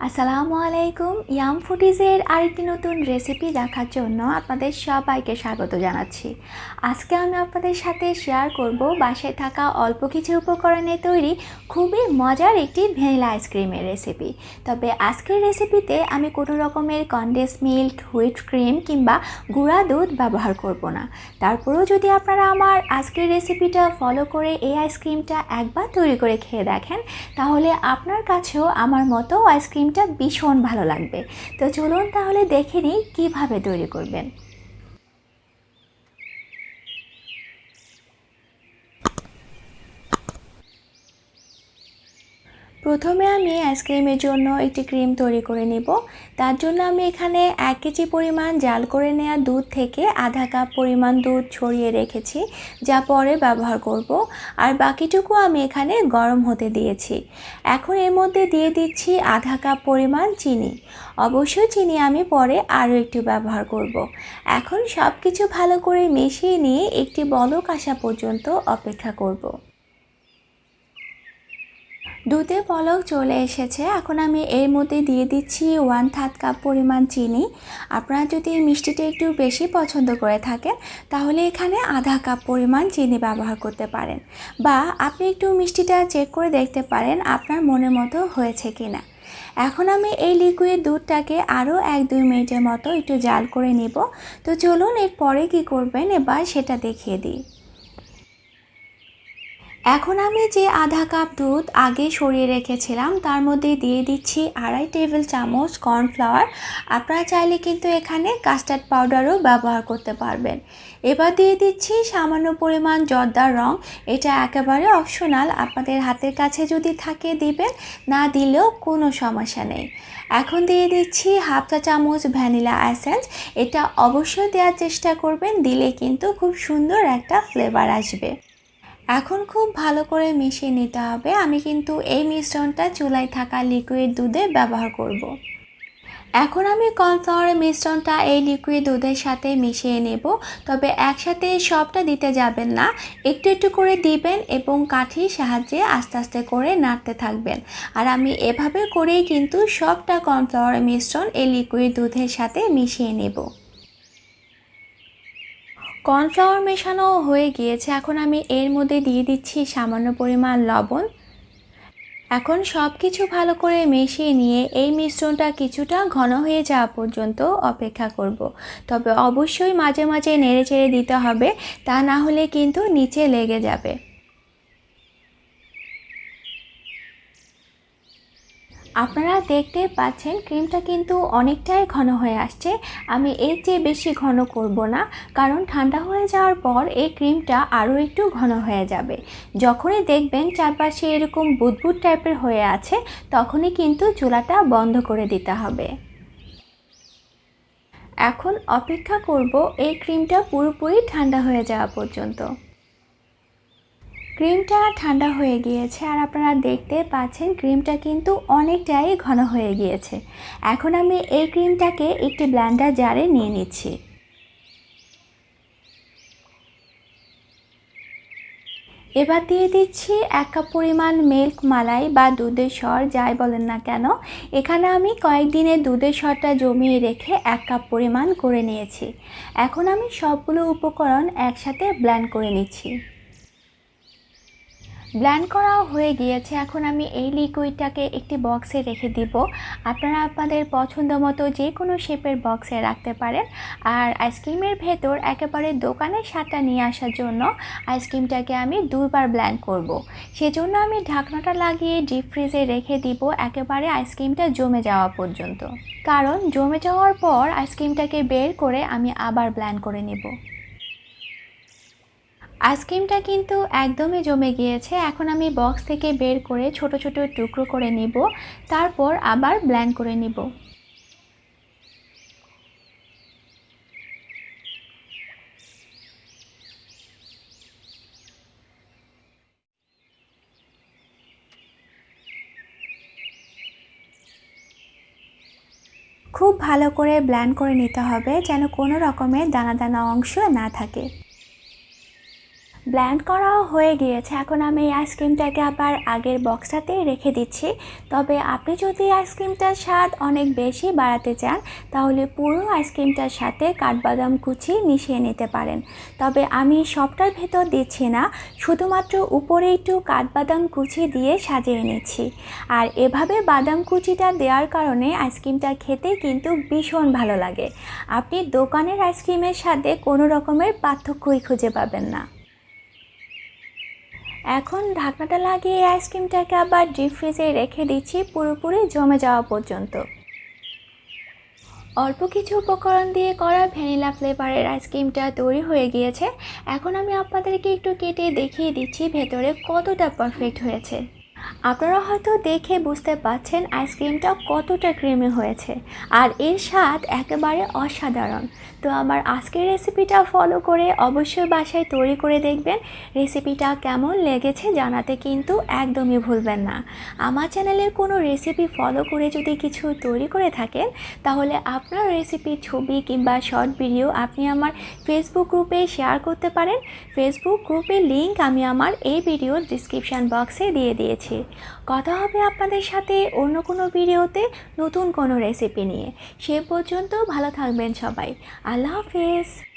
আসসালামু আলাইকুম। ইয়াম ফুডিজের আরেকটি নতুন রেসিপি দেখার জন্য আপনাদের সবাইকে স্বাগত জানাচ্ছি। আজকে আমি আপনাদের সাথে শেয়ার করব বাসায় থাকা অল্প কিছু উপকরণে তৈরি খুবই মজার একটি ভ্যানিলা আইসক্রিমের রেসিপি। তবে আজকের রেসিপিতে আমি কোনো রকমের কনডেন্স মিল্ক, হুইপ ক্রিম কিংবা গুঁড়া দুধ ব্যবহার করব না। তারপরেও যদি আপনারা আমার আজকের রেসিপিটা ফলো করে এই আইসক্রিমটা একবার তৈরি করে খেয়ে দেখেন, তাহলে আপনার কাছেও আমার মতো আইসক্রিমটা ভীষণ ভালো লাগবে। তো চলুন তাহলে দেখে নিই কীভাবে তৈরি করবেন। প্রথমে আমি আইসক্রিমের জন্য একটি ক্রিম তৈরি করে নেব। তার জন্য আমি এখানে 1 কেজি পরিমাণ জাল করে নেওয়া দুধ থেকে আধা কাপ পরিমাণ দুধ ছড়িয়ে রেখেছি, যা পরে ব্যবহার করব। আর বাকিটুকু আমি এখানে গরম হতে দিয়েছি। এখন এর মধ্যে দিয়ে দিচ্ছি আধা কাপ পরিমাণ চিনি। অবশ্যই চিনি আমি পরে আরও একটু ব্যবহার করব। এখন সব কিছু ভালো করে মিশিয়ে নিয়ে একটি বলক আসা পর্যন্ত অপেক্ষা করব। দুধে বলক চলে এসেছে। এখন আমি এর মধ্যে দিয়ে দিচ্ছি 1/3 কাপ পরিমাণ চিনি। আপনারা যদি মিষ্টিটা একটু বেশি পছন্দ করে থাকেন, তাহলে এখানে আধা কাপ পরিমাণ চিনি ব্যবহার করতে পারেন, বা আপনি একটু মিষ্টিটা চেক করে দেখতে পারেন আপনার মনের মতো হয়েছে কিনা। এখন আমি এই লিকুইড দুধটাকে আরও 1-2 মিনিটের মতো একটু জাল করে নিব। তো চলুন এরপরে কি করবেন এবার সেটা দেখিয়ে দিই। এখন আমি যে আধা কাপ দুধ আগে সরিয়ে রেখেছিলাম তার মধ্যে দিয়ে দিচ্ছি 2.5 টেবিল চামচ কর্নফ্লাওয়ার। আপনারা চাইলে কিন্তু এখানে কাস্টার্ড পাউডারও ব্যবহার করতে পারবেন। এবার দিয়ে দিচ্ছি সামান্য পরিমাণ জর্দার রং। এটা একেবারে অপশনাল, আপনাদের হাতের কাছে যদি থাকে দিবেন, না দিলেও কোনো সমস্যা নেই। এখন দিয়ে দিচ্ছি 1/2 চা চামচ ভ্যানিলা এসেন্স। এটা অবশ্যই দেওয়ার চেষ্টা করবেন, দিলে কিন্তু খুব সুন্দর একটা ফ্লেভার আসবে। এখন খুব ভালো করে মিশিয়ে নিতে হবে। আমি কিন্তু এই মিশ্রণটা চুলায় থাকা লিকুইড দুধে ব্যবহার করব। এখন আমি কর্নফ্লাওয়ারের মিশ্রণটা এই লিকুইড দুধের সাথে মিশিয়ে নেব। তবে একসাথে সবটা দিতে যাবেন না, একটু একটু করে দিবেন এবং কাঠির সাহায্যে আস্তে আস্তে করে নাড়তে থাকবেন। আর আমি এভাবে করেই কিন্তু সবটা কর্নফ্লাওয়ারের মিশ্রণ এই লিকুইড দুধের সাথে মিশিয়ে নেব। কর্নফ্লাওয়ার মেশানো হয়ে গিয়েছে। এখন আমি এর মধ্যে দিয়ে দিচ্ছি সামান্য পরিমাণ লবণ। এখন সব কিছু ভালো করে মিশিয়ে নিয়ে এই মিশ্রণটা কিছুটা ঘন হয়ে যাওয়া পর্যন্ত অপেক্ষা করব। তবে অবশ্যই মাঝে মাঝে নেড়েচেড়ে দিতে হবে, তা না হলে কিন্তু নিচে লেগে যাবে। আপনারা দেখতে পাচ্ছেন ক্রিমটা কিন্তু অনেকটাই ঘন হয়ে আসছে। আমি এর চেয়ে বেশি ঘন করব না, কারণ ঠান্ডা হয়ে যাওয়ার পর এই ক্রিমটা আরও একটু ঘন হয়ে যাবে। যখনই দেখবেন চারপাশে এরকম বুদবুদ টাইপের হয়ে আছে, তখনই কিন্তু চুলাটা বন্ধ করে দিতে হবে। এখন অপেক্ষা করব এই ক্রিমটা পুরোপুরি ঠান্ডা হয়ে যাওয়া পর্যন্ত। ক্রিমটা ঠান্ডা হয়ে গিয়েছে আর আপনারা দেখতে পাচ্ছেন ক্রিমটা কিন্তু অনেকটাই ঘন হয়ে গিয়েছে। এখন আমি এই ক্রিমটাকে একটি ব্লেন্ডার জারে নিয়ে নিচ্ছি। এবার দিয়ে দিচ্ছি 1 কাপ পরিমাণ মিল্ক মালাই বা দুধের সর, যাই বলেন না কেন। এখানে আমি কয়েকদিনের দুধের সরটা জমিয়ে রেখে 1 কাপ পরিমাণ করে নিয়েছি। এখন আমি সবগুলো উপকরণ একসাথে ব্লেন্ড করে নিচ্ছি। ব্লেন্ড করাও হয়ে গিয়েছে। এখন আমি এই লিকুইডটাকে একটি বক্সে রেখে দিব। আপনারা আপনাদের পছন্দ মতো যে কোনো শেপের বক্সে রাখতে পারেন। আর আইসক্রিমের ভেতর একেবারে দোকানের স্বাদটা নিয়ে আসার জন্য আইসক্রিমটাকে আমি 2বার ব্লেন্ড করব। সেজন্য আমি ঢাকনাটা লাগিয়ে ডিপ ফ্রিজে রেখে দিব একেবারে আইসক্রিমটা জমে যাওয়া পর্যন্ত। কারণ জমে যাওয়ার পর আইসক্রিমটাকে বের করে আমি আবার ব্লেন্ড করে নেব। আইসক্রিমটা কিন্তু একদমই জমে গিয়েছে। এখন আমি বক্স থেকে বের করে ছোট ছোট টুকরো করে নিব, তারপর আবার ব্লেন্ড করে নিব। খুব ভালো করে ব্লেন্ড করে নিতে হবে, যেন কোনো রকমের দানা দানা অংশ না থাকে। ব্লেন্ড করাও হয়ে গিয়েছে। এখন আমি এই আইসক্রিমটাকে আবার আগের বক্সটাতেই রেখে দিচ্ছি। তবে আপনি যদি আইসক্রিমটার স্বাদ অনেক বেশি বাড়াতে চান তাহলে পুরো আইসক্রিমটার সাথে কাঠবাদাম কুচি মিশিয়ে নিতে পারেন। তবে আমি সবটার ভেতর দিচ্ছি না, শুধুমাত্র উপরে একটু কাঠবাদাম কুচি দিয়ে সাজিয়ে নিচ্ছি। আর এভাবে বাদাম কুচিটা দেওয়ার কারণে আইসক্রিমটা খেতে কিন্তু ভীষণ ভালো লাগে। আপনি দোকানের আইসক্রিমের সাথে কোনো রকমের পার্থক্যই খুঁজে পাবেন না। এখন ঢাকনাটা লাগিয়ে আইসক্রিমটাকে আবার ডিপ ফ্রিজে রেখে দিচ্ছি পুরোপুরি জমে যাওয়া পর্যন্ত। অল্প কিছু উপকরণ দিয়ে করা ভ্যানিলা ফ্লেভারের আইসক্রিমটা তৈরি হয়ে গিয়েছে। এখন আমি আপনাদেরকে একটু কেটে দেখিয়ে দিচ্ছি ভেতরে কতটা পারফেক্ট হয়েছে। আপনারা হয়তো দেখে বুঝতে পারছেন আইসক্রিমটা কতটা ক্রিমি হয়েছে, আর এর স্বাদ একেবারে অসাধারণ। তো আমার আজকের রেসিপিটা ফলো করে অবশ্যই বাসায় তৈরি করে দেখবেন। রেসিপিটা কেমন লেগেছে জানাতে কিন্তু একদমই ভুলবেন না। আমার চ্যানেলের কোনো রেসিপি ফলো করে যদি কিছু তৈরি করে থাকেন তাহলে আপনার রেসিপির ছবি কিংবা শর্ট ভিডিও আপনি আমার ফেসবুক গ্রুপে শেয়ার করতে পারেন। ফেসবুক গ্রুপের লিংক আমি আমার এই ভিডিওর ডিসক্রিপশান বক্সে দিয়ে দিয়েছি। কথা হবে আপনাদের সাথে অন্য কোনো ভিডিওতে নতুন কোনো রেসিপি নিয়ে। সে পর্যন্ত ভালো থাকবেন সবাই। আল্লাহ হাফেজ।